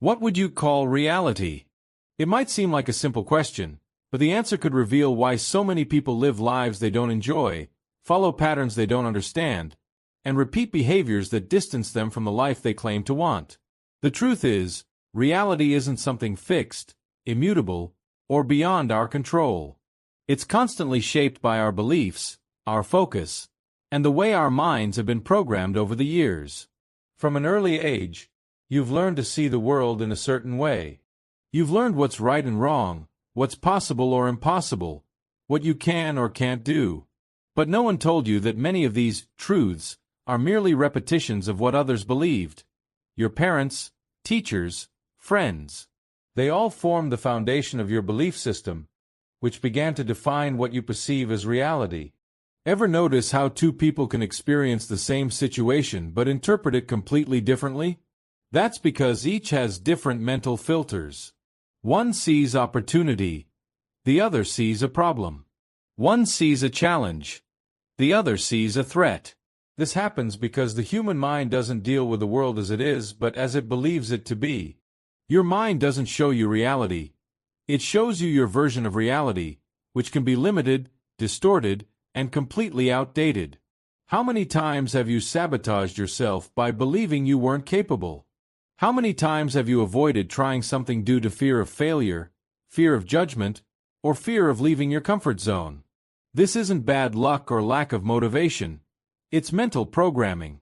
What would you call reality? It might seem like a simple question, but the answer could reveal why so many people live lives they don't enjoy, follow patterns they don't understand, and repeat behaviors that distance them from the life they claim to want. The truth is, reality isn't something fixed, immutable, or beyond our control. It's constantly shaped by our beliefs, our focus, and the way our minds have been programmed over the years. From an early age, you've learned to see the world in a certain way. You've learned what's right and wrong, what's possible or impossible, what you can or can't do. But no one told you that many of these truths are merely repetitions of what others believed. Your parents, teachers, friends. They all form the foundation of your belief system, which began to define what you perceive as reality. Ever notice how two people can experience the same situation but interpret it completely differently? That's because each has different mental filters. One sees opportunity, the other sees a problem. One sees a challenge, the other sees a threat. This happens because the human mind doesn't deal with the world as it is, but as it believes it to be. Your mind doesn't show you reality. It shows you your version of reality, which can be limited, distorted, and completely outdated. How many times have you sabotaged yourself by believing you weren't capable? How many times have you avoided trying something due to fear of failure, fear of judgment, or fear of leaving your comfort zone? This isn't bad luck or lack of motivation. It's mental programming.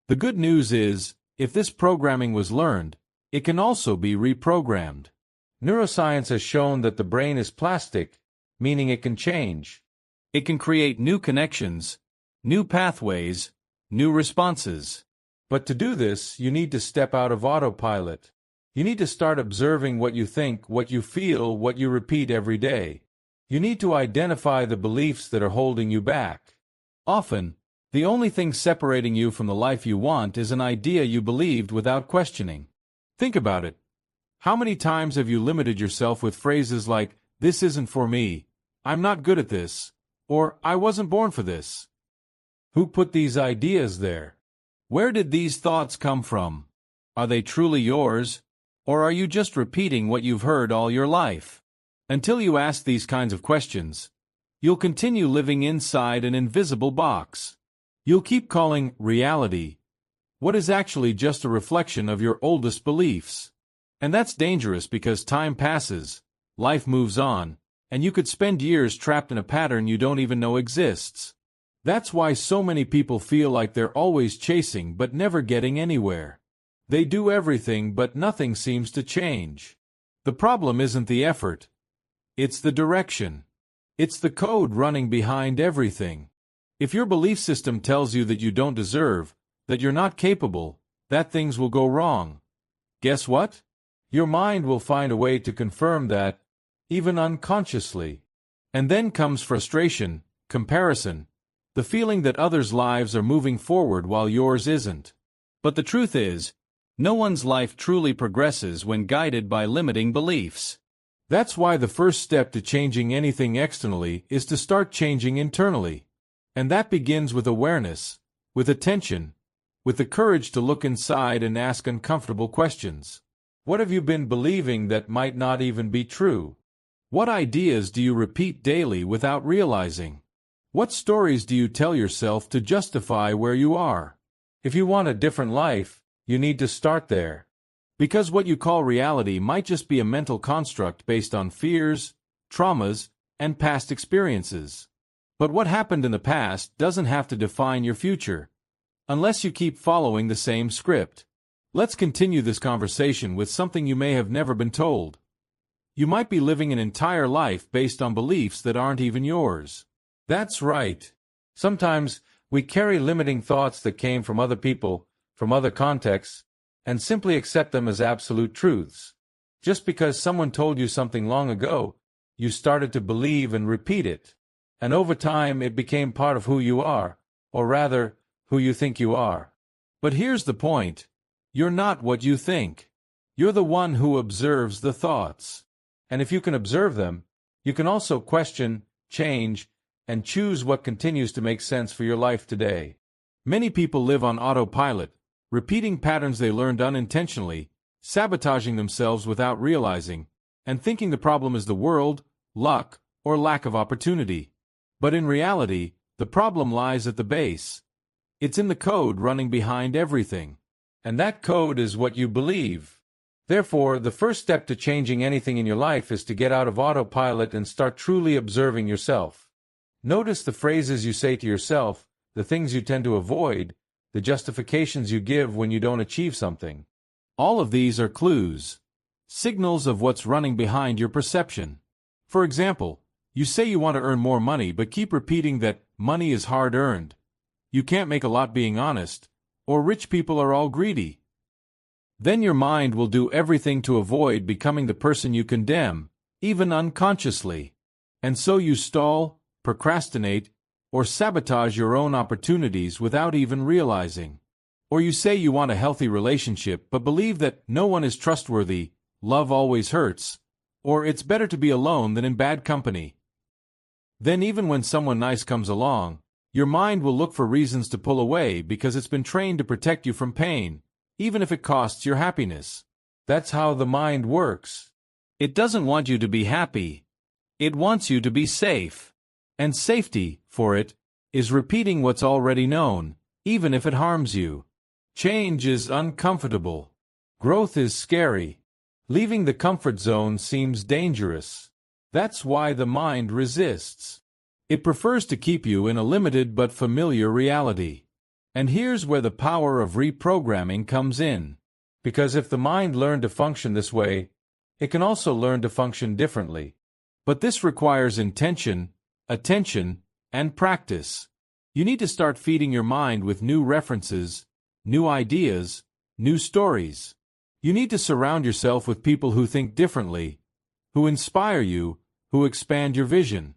The good news is, if this programming was learned, it can also be reprogrammed. Neuroscience has shown that the brain is plastic, meaning it can change. It can create new connections, new pathways, new responses. But to do this, you need to step out of autopilot. You need to start observing what you think, what you feel, what you repeat every day. You need to identify the beliefs that are holding you back. Often, the only thing separating you from the life you want is an idea you believed without questioning. Think about it. How many times have you limited yourself with phrases like, "This isn't for me," "I'm not good at this," or "I wasn't born for this"? Who put these ideas there? Where did these thoughts come from? Are they truly yours, or are you just repeating what you've heard all your life? Until you ask these kinds of questions, you'll continue living inside an invisible box. You'll keep calling reality what is actually just a reflection of your oldest beliefs. And that's dangerous because time passes, life moves on, and you could spend years trapped in a pattern you don't even know exists. That's why so many people feel like they're always chasing but never getting anywhere. They do everything but nothing seems to change. The problem isn't the effort. It's the direction. It's the code running behind everything. If your belief system tells you that you don't deserve, that you're not capable, that things will go wrong, guess what? Your mind will find a way to confirm that, even unconsciously. And then comes frustration, comparison, the feeling that others' lives are moving forward while yours isn't. But the truth is, no one's life truly progresses when guided by limiting beliefs. That's why the first step to changing anything externally is to start changing internally. And that begins with awareness, with attention, with the courage to look inside and ask uncomfortable questions. What have you been believing that might not even be true? What ideas do you repeat daily without realizing? What stories do you tell yourself to justify where you are? If you want a different life, you need to start there. Because what you call reality might just be a mental construct based on fears, traumas, and past experiences. But what happened in the past doesn't have to define your future, unless you keep following the same script. Let's continue this conversation with something you may have never been told. You might be living an entire life based on beliefs that aren't even yours. That's right. Sometimes we carry limiting thoughts that came from other people, from other contexts, and simply accept them as absolute truths. Just because someone told you something long ago, you started to believe and repeat it. And over time it became part of who you are, or rather, who you think you are. But here's the point. You're not what you think. You're the one who observes the thoughts. And if you can observe them, you can also question, change, and choose what continues to make sense for your life today. Many people live on autopilot, repeating patterns they learned unintentionally, sabotaging themselves without realizing, and thinking the problem is the world, luck, or lack of opportunity. But in reality, the problem lies at the base. It's in the code running behind everything. And that code is what you believe. Therefore, the first step to changing anything in your life is to get out of autopilot and start truly observing yourself. Notice the phrases you say to yourself, the things you tend to avoid, the justifications you give when you don't achieve something. All of these are clues, signals of what's running behind your perception. For example, you say you want to earn more money but keep repeating that money is hard-earned, you can't make a lot being honest, or rich people are all greedy. Then your mind will do everything to avoid becoming the person you condemn, even unconsciously. And so you stall, procrastinate, or sabotage your own opportunities without even realizing. Or you say you want a healthy relationship but believe that no one is trustworthy, love always hurts, or it's better to be alone than in bad company. Then even when someone nice comes along, your mind will look for reasons to pull away because it's been trained to protect you from pain, even if it costs your happiness. That's how the mind works. It doesn't want you to be happy. It wants you to be safe. And safety, for it, is repeating what's already known, even if it harms you. Change is uncomfortable. Growth is scary. Leaving the comfort zone seems dangerous. That's why the mind resists. It prefers to keep you in a limited but familiar reality. And here's where the power of reprogramming comes in. Because if the mind learned to function this way, it can also learn to function differently. But this requires intention, attention, and practice. You need to start feeding your mind with new references, new ideas, new stories. You need to surround yourself with people who think differently, who inspire you, who expand your vision.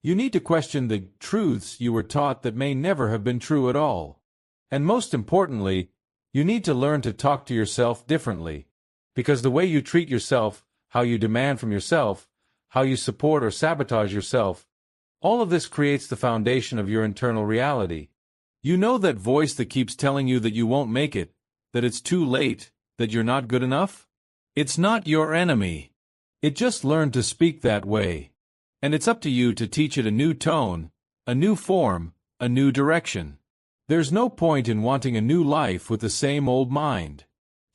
You need to question the truths you were taught that may never have been true at all. And most importantly, you need to learn to talk to yourself differently. Because the way you treat yourself, how you demand from yourself, how you support or sabotage yourself, all of this creates the foundation of your internal reality. You know that voice that keeps telling you that you won't make it, that it's too late, that you're not good enough? It's not your enemy. It just learned to speak that way. And it's up to you to teach it a new tone, a new form, a new direction. There's no point in wanting a new life with the same old mind.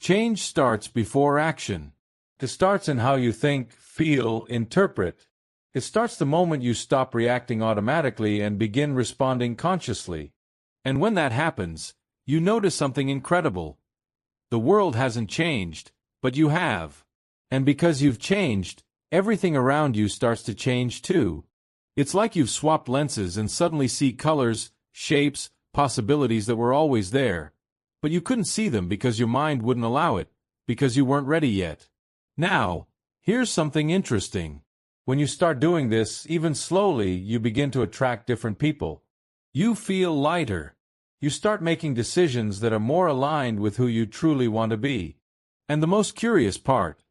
Change starts before action. It starts in how you think, feel, interpret. It starts the moment you stop reacting automatically and begin responding consciously. And when that happens, you notice something incredible. The world hasn't changed, but you have. And because you've changed, everything around you starts to change too. It's like you've swapped lenses and suddenly see colors, shapes, possibilities that were always there. But you couldn't see them because your mind wouldn't allow it, because you weren't ready yet. Now, here's something interesting. When you start doing this, even slowly, you begin to attract different people. You feel lighter. You start making decisions that are more aligned with who you truly want to be. And the most curious part,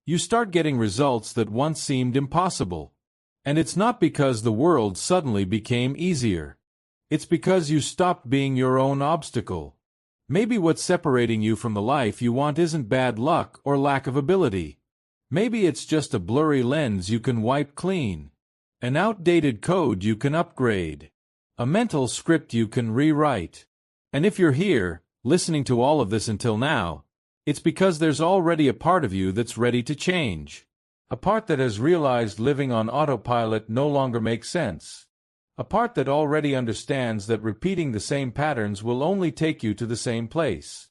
you start getting results that once seemed impossible. And it's not because the world suddenly became easier. It's because you stopped being your own obstacle. Maybe what's separating you from the life you want isn't bad luck or lack of ability. Maybe it's just a blurry lens you can wipe clean, an outdated code you can upgrade, a mental script you can rewrite. And if you're here, listening to all of this until now, it's because there's already a part of you that's ready to change. A part that has realized living on autopilot no longer makes sense. A part that already understands that repeating the same patterns will only take you to the same place.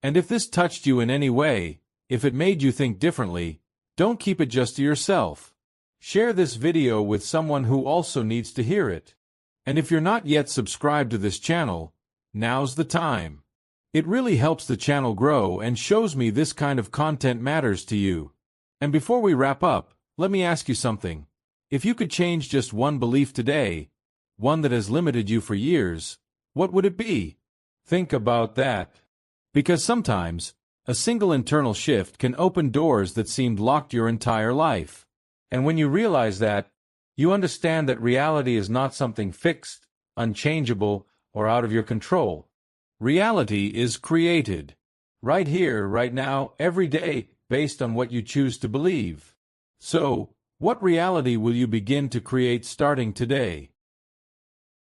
And if this touched you in any way, if it made you think differently, don't keep it just to yourself. Share this video with someone who also needs to hear it. And if you're not yet subscribed to this channel, now's the time. It really helps the channel grow and shows me this kind of content matters to you. And before we wrap up, let me ask you something. If you could change just one belief today, one that has limited you for years, what would it be? Think about that. Because sometimes, a single internal shift can open doors that seemed locked your entire life. And when you realize that, you understand that reality is not something fixed, unchangeable, or out of your control. Reality is created. right here, right now, every day, based on what you choose to believe. So, what reality will you begin to create starting today?